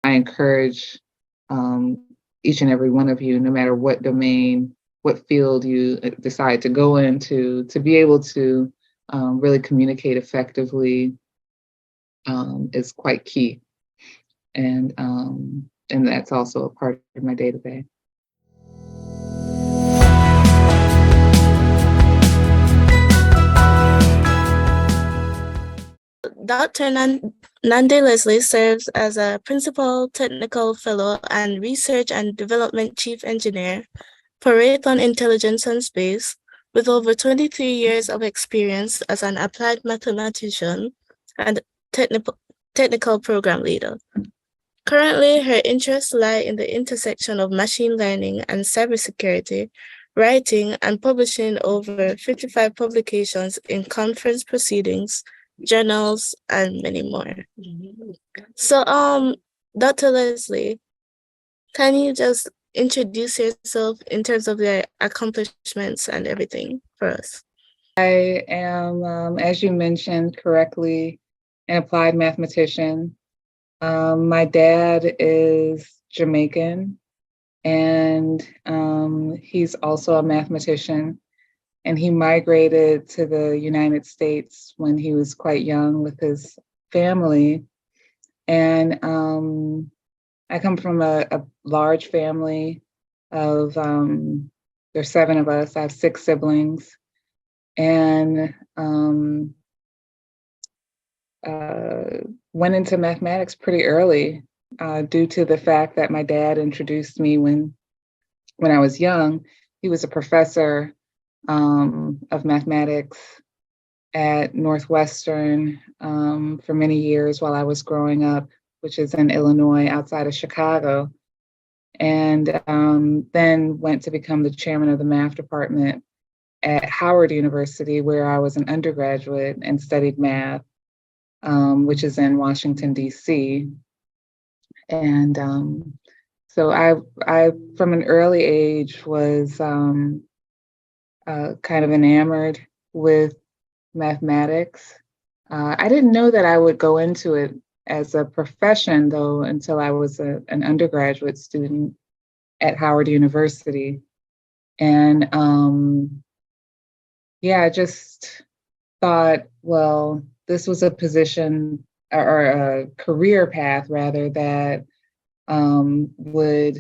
I encourage each and every one of you, no matter what domain, what field you decide to go into, to be able to really communicate effectively is quite key. And that's also a part of my day-to-day. Dr. Nandi Leslie serves as a Principal Technical Fellow and Research and Development Chief Engineer for Raytheon Intelligence and Space, with over 23 years of experience as an applied mathematician and technical program leader. Currently, her interests lie in the intersection of machine learning and cybersecurity, writing and publishing over 55 publications in conference proceedings, journals, and many more. So, Dr. Leslie, can you just introduce yourself in terms of your accomplishments and everything for us? I am, as you mentioned correctly, an applied mathematician. My dad is Jamaican, and he's also a mathematician. And he migrated to the United States when he was quite young with his family. And I come from a large family of, there's 7 of us. I have 6 siblings. And went into mathematics pretty early due to the fact that my dad introduced me when I was young. He was a professor of mathematics at Northwestern for many years while I was growing up, which is in Illinois, outside of Chicago, and then went to become the chairman of the math department at Howard University, where I was an undergraduate and studied math, which is in Washington, D.C. And so I from an early age was kind of enamored with mathematics. I didn't know that I would go into it as a profession, though, until I was an undergraduate student at Howard University. And I just thought, well, this was a position or a career path, rather, that would,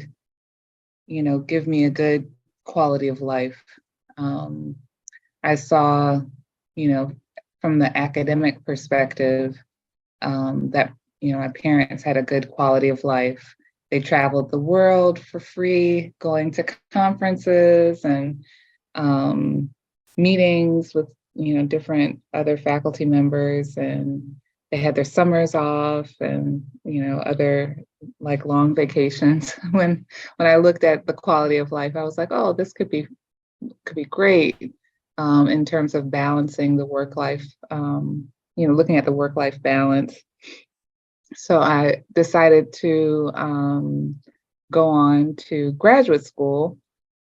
give me a good quality of life. I saw, from the academic perspective, that, my parents had a good quality of life. They traveled the world for free, going to conferences and meetings with, different other faculty members, and they had their summers off and, other like long vacations. When I looked at the quality of life, I was like, oh, this could be great in terms of balancing the work life, looking at the work life balance. So I decided to go on to graduate school.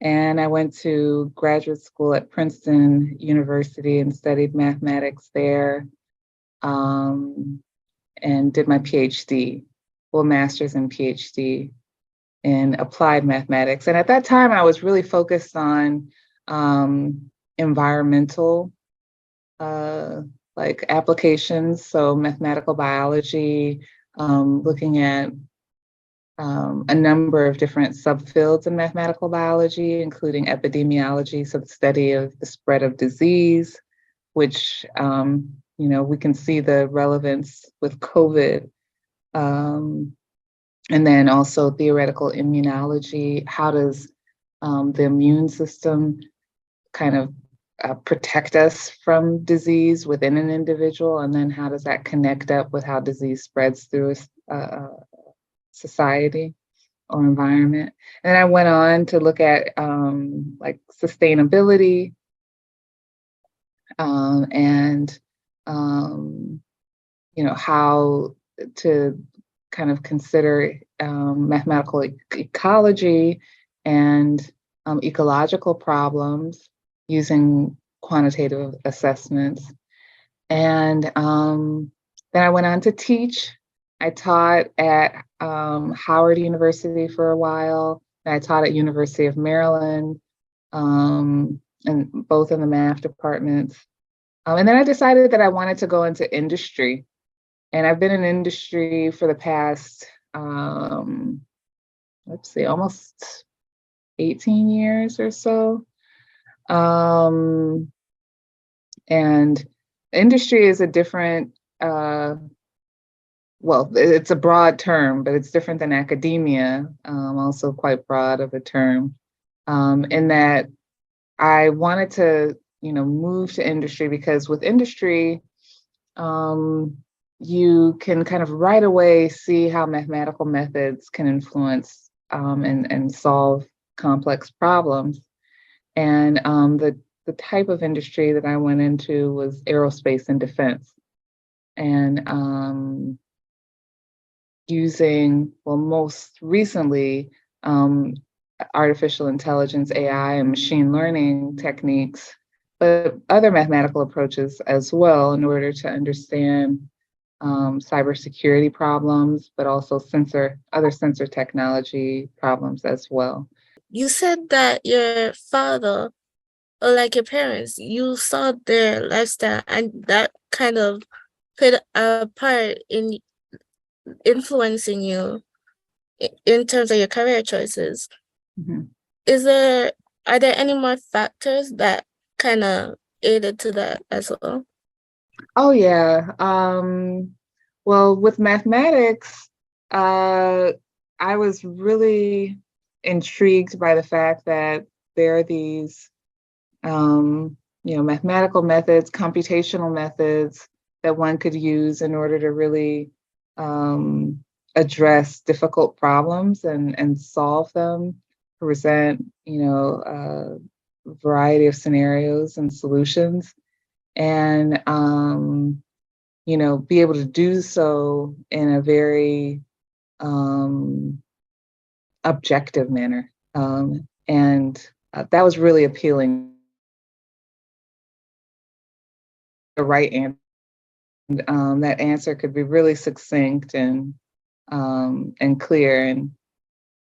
And I went to graduate school at Princeton University and studied mathematics there, and did my PhD, well, master's and PhD in applied mathematics. And at that time, I was really focused on environmental like applications, so mathematical biology, looking at a number of different subfields in mathematical biology, including epidemiology, so the study of the spread of disease, which, we can see the relevance with COVID. And then also theoretical immunology. How does the immune system kind of protect us from disease within an individual? And then how does that connect up with how disease spreads through a society or environment? And then I went on to look at like sustainability and how to kind of consider mathematical ecology and ecological problems using quantitative assessments. And then I went on to teach. I taught at Howard University for a while. I taught at University of Maryland, and both in the math departments. And then I decided that I wanted to go into industry. And I've been in industry for the past, almost 18 years or so. And industry is a different, it's a broad term, but it's different than academia, also quite broad of a term, in that I wanted to, move to industry because with industry, you can kind of right away see how mathematical methods can influence and solve complex problems. And the type of industry that I went into was aerospace and defense. And using, most recently, artificial intelligence, AI, and machine learning techniques, but other mathematical approaches as well in order to understand cybersecurity problems, but also other sensor technology problems as well. You said that your father, or like your parents, you saw their lifestyle and that kind of played a part in influencing you in terms of your career choices. Mm-hmm. Are there any more factors that kind of aided to that as well? Oh, yeah. Well, with mathematics, I was really intrigued by the fact that there are these, mathematical methods, computational methods that one could use in order to really address difficult problems and solve them, present, a variety of scenarios and solutions. And be able to do so in a very objective manner. And that was really appealing. The right answer, that answer could be really succinct and clear,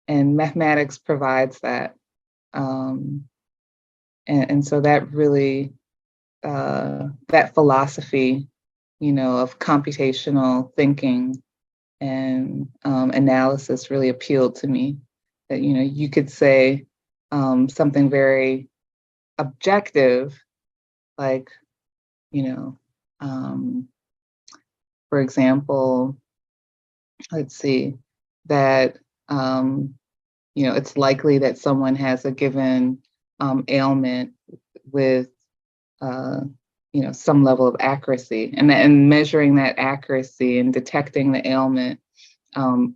and mathematics provides that. And so that really, that philosophy, of computational thinking and analysis really appealed to me. That, you could say something very objective, like, for example, let's see, that, it's likely that someone has a given ailment with, some level of accuracy, and measuring that accuracy and detecting the ailment.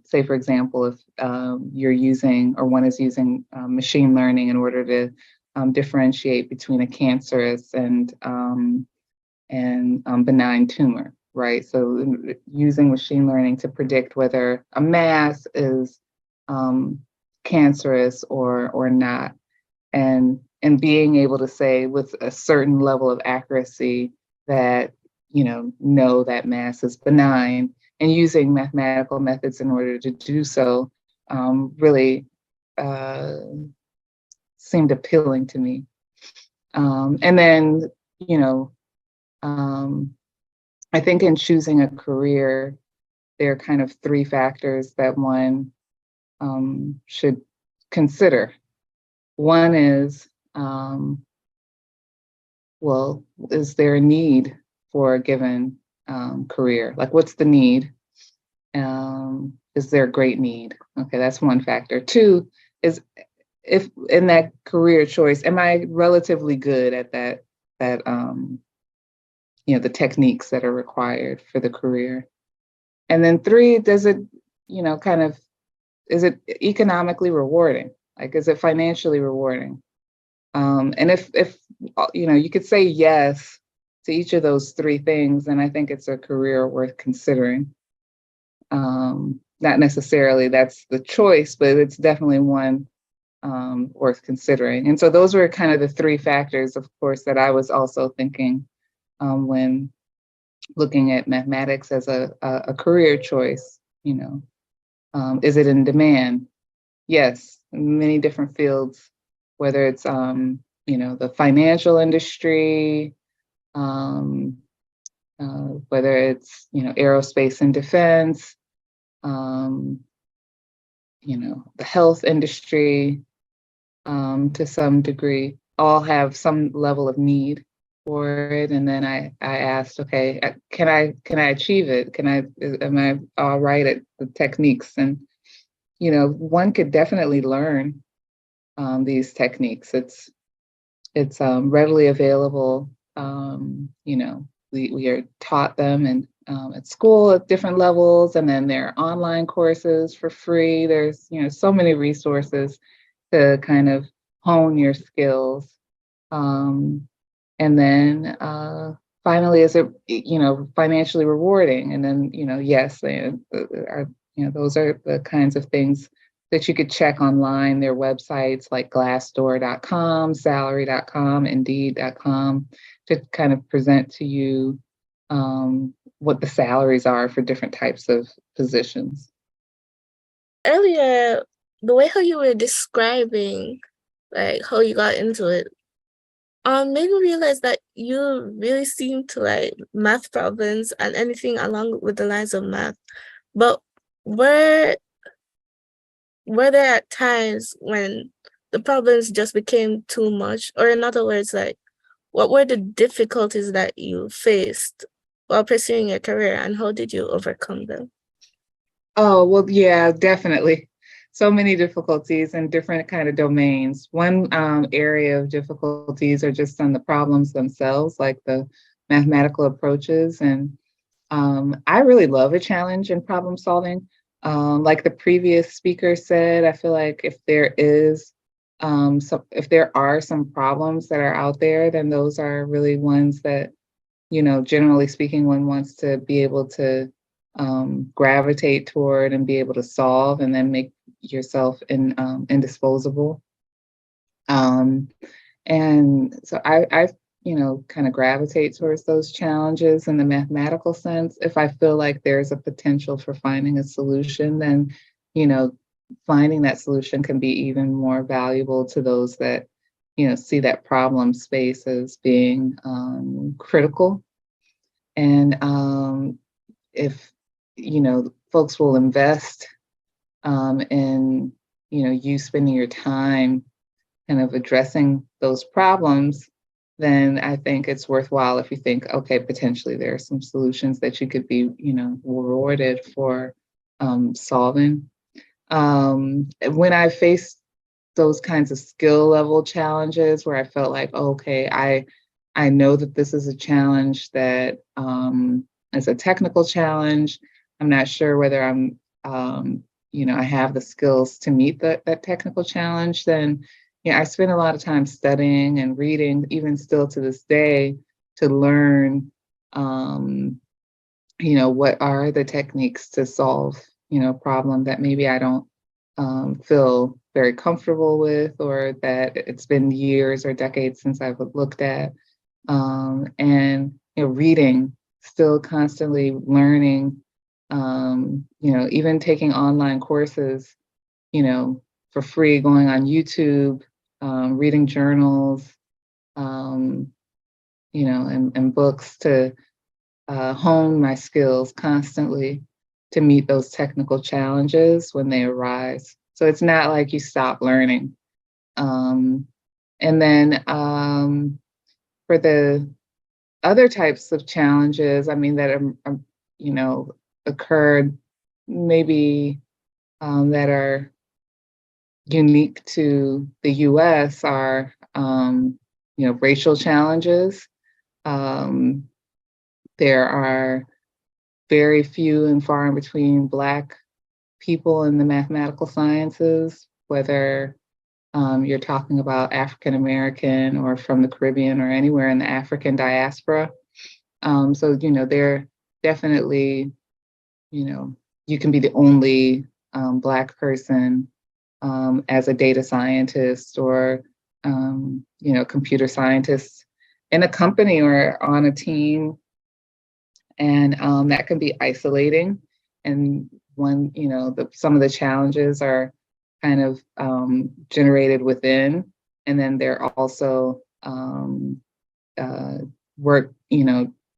Say, for example, if you're using, or one is using machine learning in order to differentiate between a cancerous and benign tumor, right? So using machine learning to predict whether a mass is cancerous or not, and being able to say with a certain level of accuracy that, know that mass is benign, and using mathematical methods in order to do so really seemed appealing to me. And then, I think in choosing a career, there are kind of three factors that one should consider. One is, is there a need for a given career? Like, what's the need? Is there a great need? Okay, that's one factor. Two is, if in that career choice, am I relatively good at that the techniques that are required for the career? And then three, does it, is it economically rewarding? Like, is it financially rewarding? And if you could say yes to each of those three things, then I think it's a career worth considering. Not necessarily that's the choice, but it's definitely one worth considering. And so those were kind of the three factors, of course, that I was also thinking when looking at mathematics as a career choice, Is it in demand? Yes, many different fields, whether it's the financial industry, um, whether it's aerospace and defense, um, the health industry, to some degree, all have some level of need for it. And then I asked, okay, can I achieve it? Am I all right at the techniques? And one could definitely learn these techniques. It's readily available. We are taught them and at school at different levels, and then there are online courses for free. There's so many resources to kind of hone your skills. And then finally, is it financially rewarding? And then yes, those are the kinds of things that you could check online. Their websites like glassdoor.com, salary.com, indeed.com to kind of present to you what the salaries are for different types of positions. Earlier, the way how you were describing like how you got into it, made me realize that you really seem to like math problems and anything along with the lines of math. But were were there at times when the problems just became too much? Or in other words, like what were the difficulties that you faced while pursuing your career and how did you overcome them? Oh, well, yeah, definitely. So many difficulties in different kind of domains. One area of difficulties are just on the problems themselves, like the mathematical approaches. And I really love a challenge in problem solving. Like the previous speaker said, I feel like if there are some problems that are out there, then those are really ones that, generally speaking, one wants to be able to gravitate toward and be able to solve and then make yourself indisposable. Um, and so I kind of gravitate towards those challenges in the mathematical sense. If I feel like there's a potential for finding a solution, then, you know, finding that solution can be even more valuable to those that, see that problem space as being critical. And if, folks will invest in, you spending your time kind of addressing those problems, then I think it's worthwhile if you think, okay, potentially there are some solutions that you could be, rewarded for solving. When I faced those kinds of skill level challenges where I felt like, okay, I know that this is a challenge that is a technical challenge. I'm not sure whether I have the skills to meet that technical challenge. Then, I spend a lot of time studying and reading, even still to this day, to learn, what are the techniques to solve, a problem that maybe I don't feel very comfortable with, or that it's been years or decades since I've looked at. And reading, still constantly learning, even taking online courses, for free, going on YouTube, reading journals, and books to hone my skills constantly to meet those technical challenges when they arise. So it's not like you stop learning. And then for the other types of challenges, I mean, that occurred maybe that are unique to the US are, racial challenges. There are very few and far in between Black people in the mathematical sciences, whether you're talking about African American or from the Caribbean or anywhere in the African diaspora. So, they're definitely, you can be the only Black person as a data scientist or, computer scientist in a company or on a team. And that can be isolating. And one, some of the challenges are kind of generated within, and then there are also work,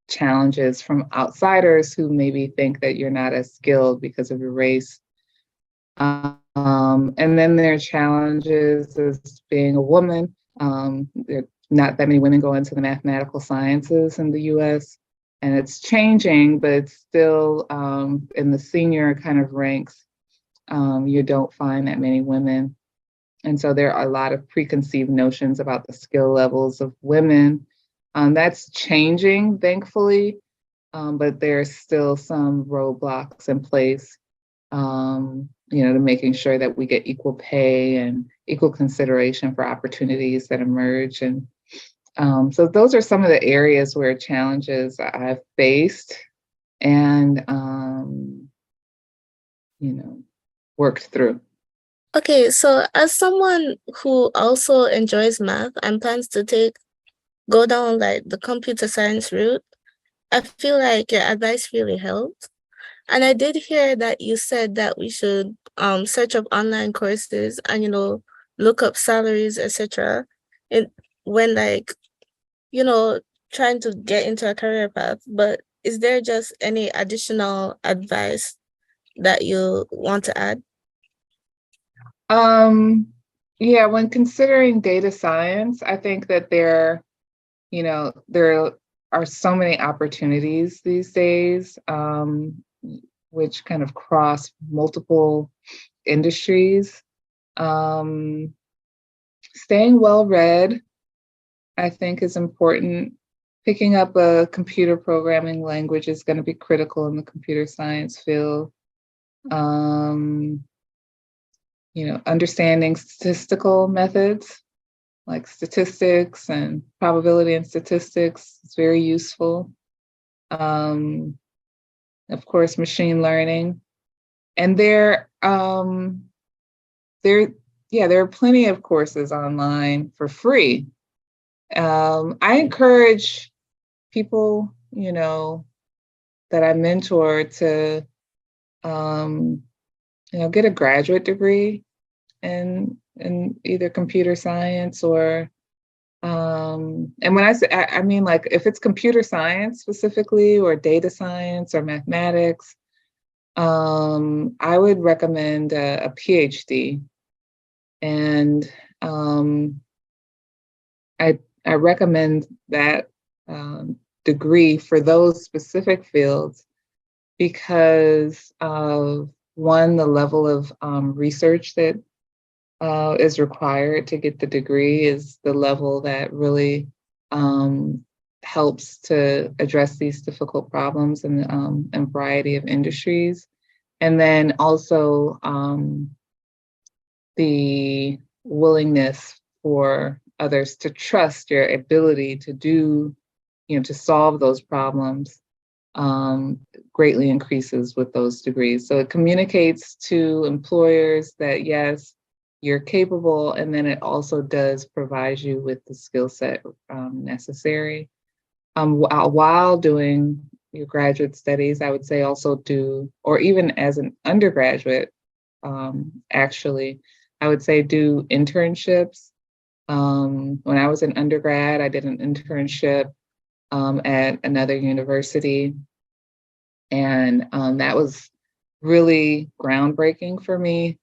challenges from outsiders who maybe think that you're not as skilled because of your race. And then there are challenges as being a woman. There are not that many women go into the mathematical sciences in the US, and it's changing, but it's still in the senior kind of ranks, you don't find that many women. And so there are a lot of preconceived notions about the skill levels of women. That's changing, thankfully, but there's still some roadblocks in place, to making sure that we get equal pay and equal consideration for opportunities that emerge. And so those are some of the areas where challenges I've faced and, worked through. Okay, so as someone who also enjoys math and plans to go down like the computer science route, I feel like your advice really helped. And I did hear that you said that we should search up online courses and look up salaries, etc. And when trying to get into a career path. But is there just any additional advice that you want to add? Yeah, when considering data science, I think that there are so many opportunities these days, which kind of cross multiple industries. Staying well-read, I think, is important. Picking up a computer programming language is going to be critical in the computer science field. Understanding statistical methods like statistics and probability and statistics is very useful. Of course, machine learning. And there are plenty of courses online for free. I encourage people, that I mentor to, get a graduate degree in either computer science or, and when I say, I mean, like, if it's computer science specifically or data science or mathematics, I would recommend a PhD. And I recommend that degree for those specific fields because of, one, the level of research that is required to get the degree is the level that really helps to address these difficult problems in a variety of industries. And then also the willingness for others to trust your ability to do, to solve those problems greatly increases with those degrees. So it communicates to employers that, yes, you're capable, and then it also does provide you with the skill set necessary. While doing your graduate studies, I would say also do, or even as an undergraduate, actually, I would say do internships. When I was an undergrad, I did an internship at another university, and that was really groundbreaking for me.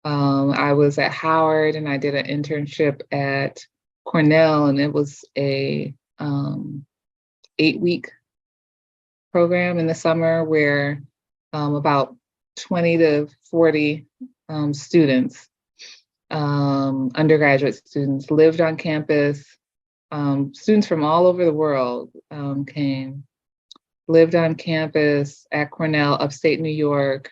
I was at Howard and I did an internship at Cornell, and it was a 8-week program in the summer where about 20 to 40 students, undergraduate students, lived on campus. Students from all over the world came, lived on campus at Cornell, upstate New York,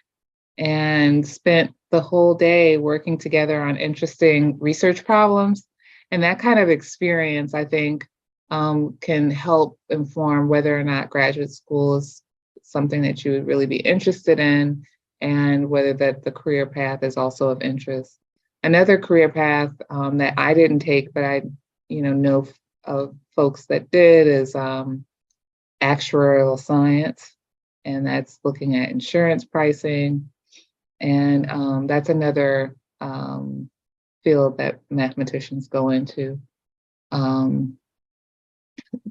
and spent the whole day working together on interesting research problems. And that kind of experience, I think, can help inform whether or not graduate school is something that you would really be interested in, and whether that the career path is also of interest. Another career path that I didn't take, but I know of folks that did, is actuarial science. And that's looking at insurance pricing. And that's another field that mathematicians go into.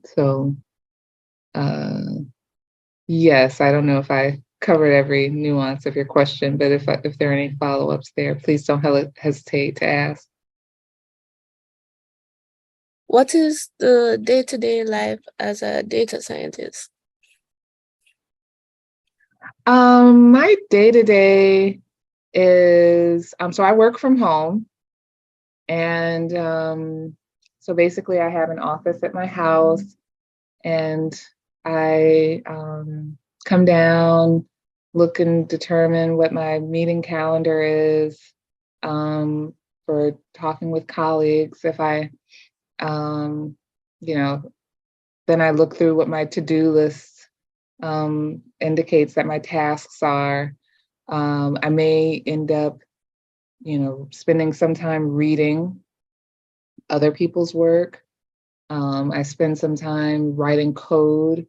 So yes, I don't know if I covered every nuance of your question, but if there are any follow-ups there, please don't hesitate to ask. What is the day-to-day life as a data scientist? My day-to-day is so I work from home, and so basically I have an office at my house, and I come down, look and determine what my meeting calendar is for talking with colleagues. If I, you know, then I look through what my to-do list indicates that my tasks are. I may end up, spending some time reading other people's work. I spend some time writing code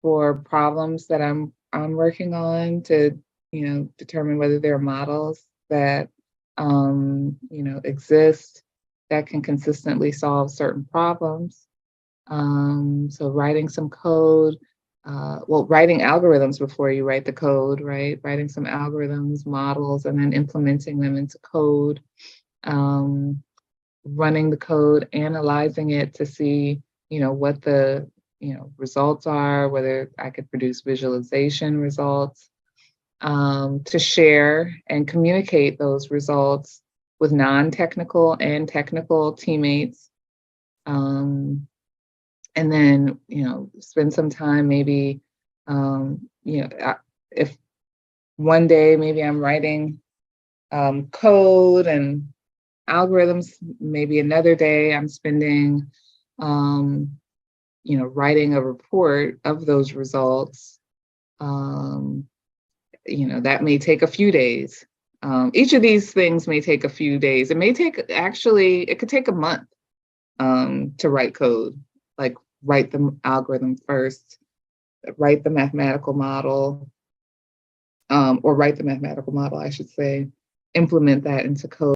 for problems that I'm working on to, determine whether there are models that exist that can consistently solve certain problems. So writing some code, writing algorithms before you write the code, right? Writing some algorithms, models, and then implementing them into code. Running the code, analyzing it to see, what the, results are, whether I could produce visualization results, to share and communicate those results with non-technical and technical teammates. And then, spend some time maybe, if one day maybe I'm writing code and algorithms, maybe another day I'm spending, writing a report of those results. That may take a few days. Each of these things may take a few days. It could take a month to write code, like write the algorithm first, write the mathematical model, or write the mathematical model, I should say, implement that into code,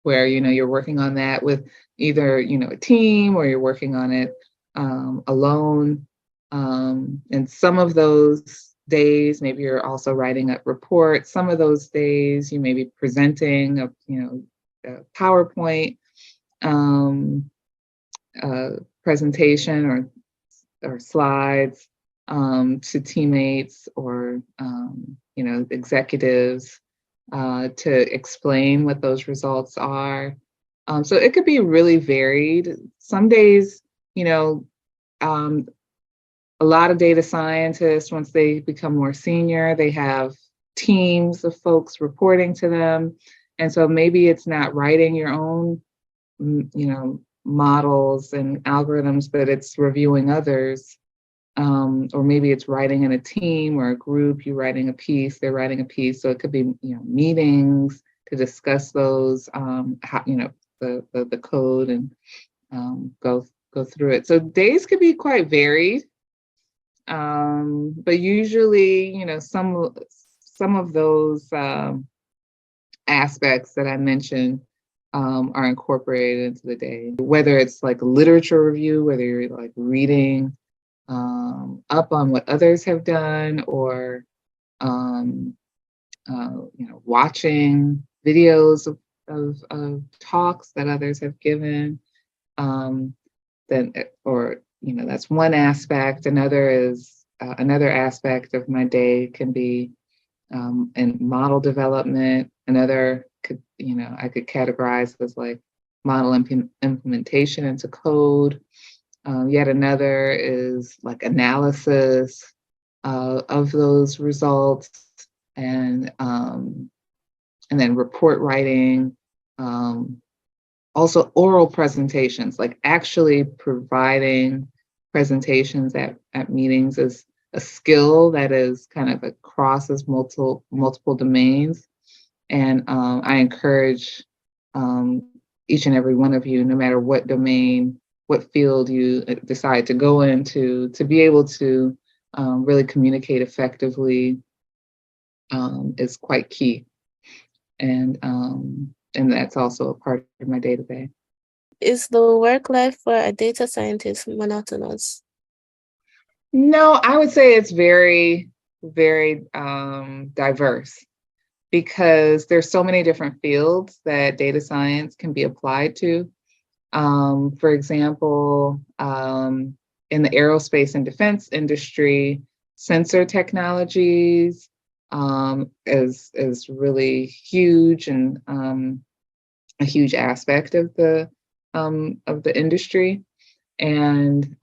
where you're working on that with either a team, or you're working on it alone. And some of those days, maybe you're also writing a report. Some of those days, you may be presenting a PowerPoint presentation or slides to teammates or executives to explain what those results are. So it could be really varied. Some days, a lot of data scientists, once they become more senior, they have teams of folks reporting to them. And so maybe it's not writing your own, models and algorithms, but it's reviewing others. Or maybe it's writing in a team or a group, you're writing a piece, they're writing a piece. So it could be, meetings to discuss those, the code and go through it. So days could be quite varied. But usually, some of those aspects that I mentioned are incorporated into the day, whether it's like a literature review, whether you're like reading up on what others have done, or watching videos of talks that others have given. That's one aspect. Another aspect of my day can be in model development. Another I could categorize as like model implementation into code. Yet another is like analysis of those results, and then report writing. Also oral presentations, like actually providing presentations at meetings, is a skill that is kind of crosses multiple domains. And I encourage each and every one of you, no matter what domain, what field you decide to go into, to be able to really communicate effectively is quite key. and that's also a part of my day-to-day. Is the work life for a data scientist monotonous? No, I would say it's very, very diverse because there's so many different fields that data science can be applied to. For example, in the aerospace and defense industry, sensor technologies is really huge and a huge aspect of the industry. And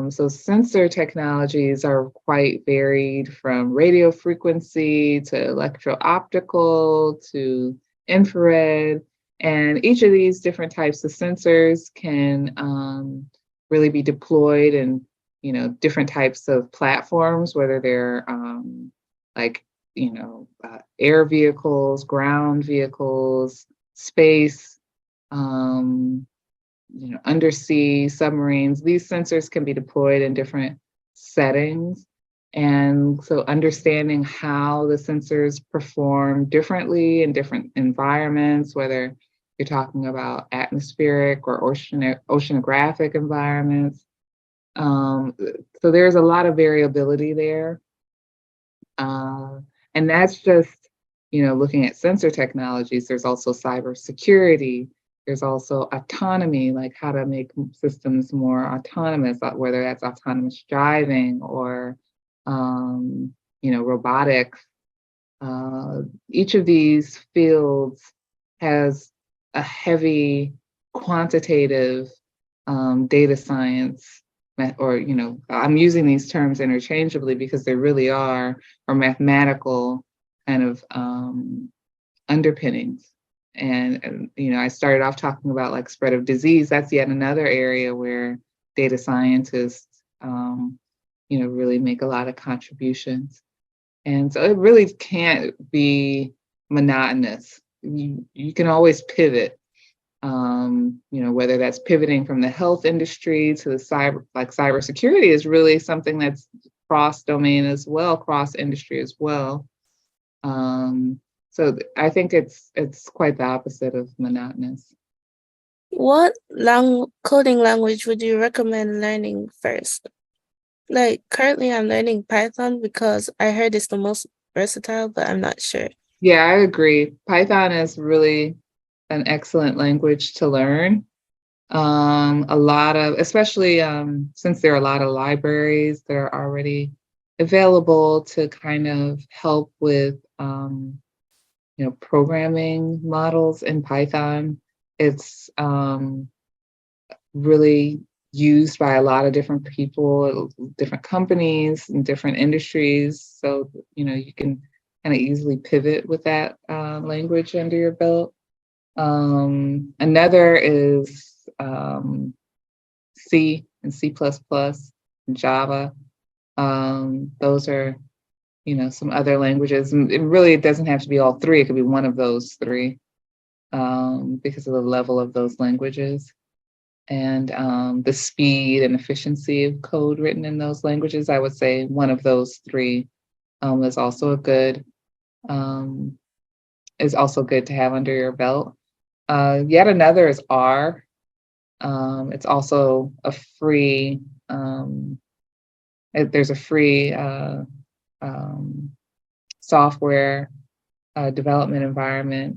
so sensor technologies are quite varied, from radio frequency to electro-optical to infrared. And each of these different types of sensors can really be deployed in, different types of platforms, whether they're like, air vehicles, ground vehicles, space, undersea submarines. These sensors can be deployed in different settings. And so understanding how the sensors perform differently in different environments, whether you're talking about atmospheric or oceanographic environments. So there's a lot of variability there. And that's just, looking at sensor technologies. There's also cybersecurity. There's also autonomy, like how to make systems more autonomous, whether that's autonomous driving or, robotics. Each of these fields has a heavy quantitative data science, or, I'm using these terms interchangeably because they really are, or mathematical kind of underpinnings. And I started off talking about like spread of disease. That's yet another area where data scientists, really make a lot of contributions. And so it really can't be monotonous. You can always pivot, whether that's pivoting from the health industry to the cybersecurity is really something that's cross domain as well, cross industry as well. So I think it's quite the opposite of monotonous. What coding language would you recommend learning first? Like currently I'm learning Python because I heard it's the most versatile, but I'm not sure. Yeah, I agree. Python is really an excellent language to learn. A lot of, especially since there are a lot of libraries that are already available to kind of help with, programming models in Python. It's really used by a lot of different people, different companies and different industries. So, you can kind of easily pivot with that language under your belt. Another is C and C++, and Java. Those are, some other languages. And it doesn't have to be all three. It could be one of those three because of the level of those languages. And the speed and efficiency of code written in those languages, I would say one of those three is also good to have under your belt. Yet another is R. It's also a free, there's a free software development environment,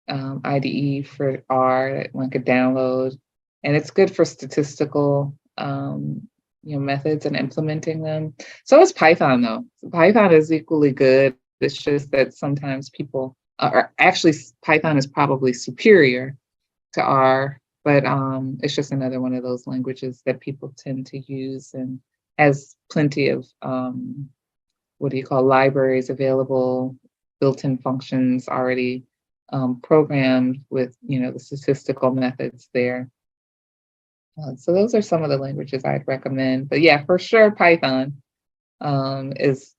IDE for R that one could download. And it's good for statistical methods and implementing them. So is Python, though. Python is equally good. It's just that sometimes people are actually, Python is probably superior to R, but it's just another one of those languages that people tend to use and has plenty of libraries available, built-in functions already programmed with the statistical methods there. So those are some of the languages I'd recommend. But yeah, for sure, Python is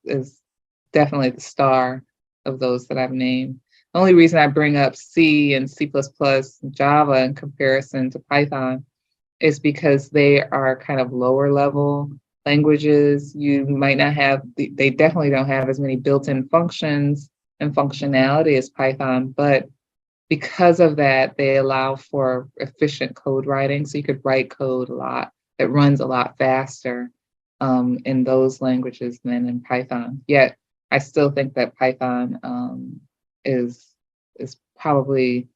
definitely the star of those that I've named. The only reason I bring up C and C++ and Java in comparison to Python is because they are kind of lower level languages. You might not have, they definitely don't have as many built-in functions and functionality as Python, but because of that, they allow for efficient code writing. So you could write code a lot that runs a lot faster in those languages than in Python. Yet I still think that Python is probably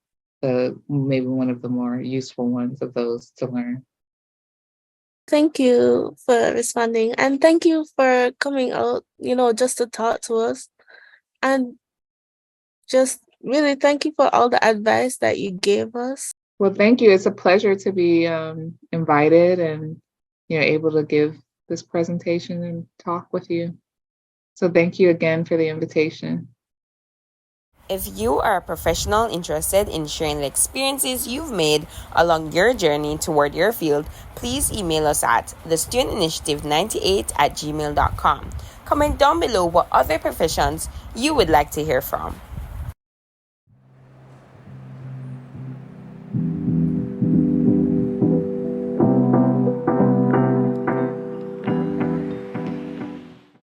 maybe one of the more useful ones of those to learn. Thank you for responding, and thank you for coming out, just to talk to us. And just really thank you for all the advice that you gave us. Well, thank you. It's a pleasure to be invited and able to give this presentation and talk with you. So thank you again for the invitation. If you are a professional interested in sharing the experiences you've made along your journey toward your field, please email us at thestudentinitiative98@gmail.com. Comment down below what other professions you would like to hear from.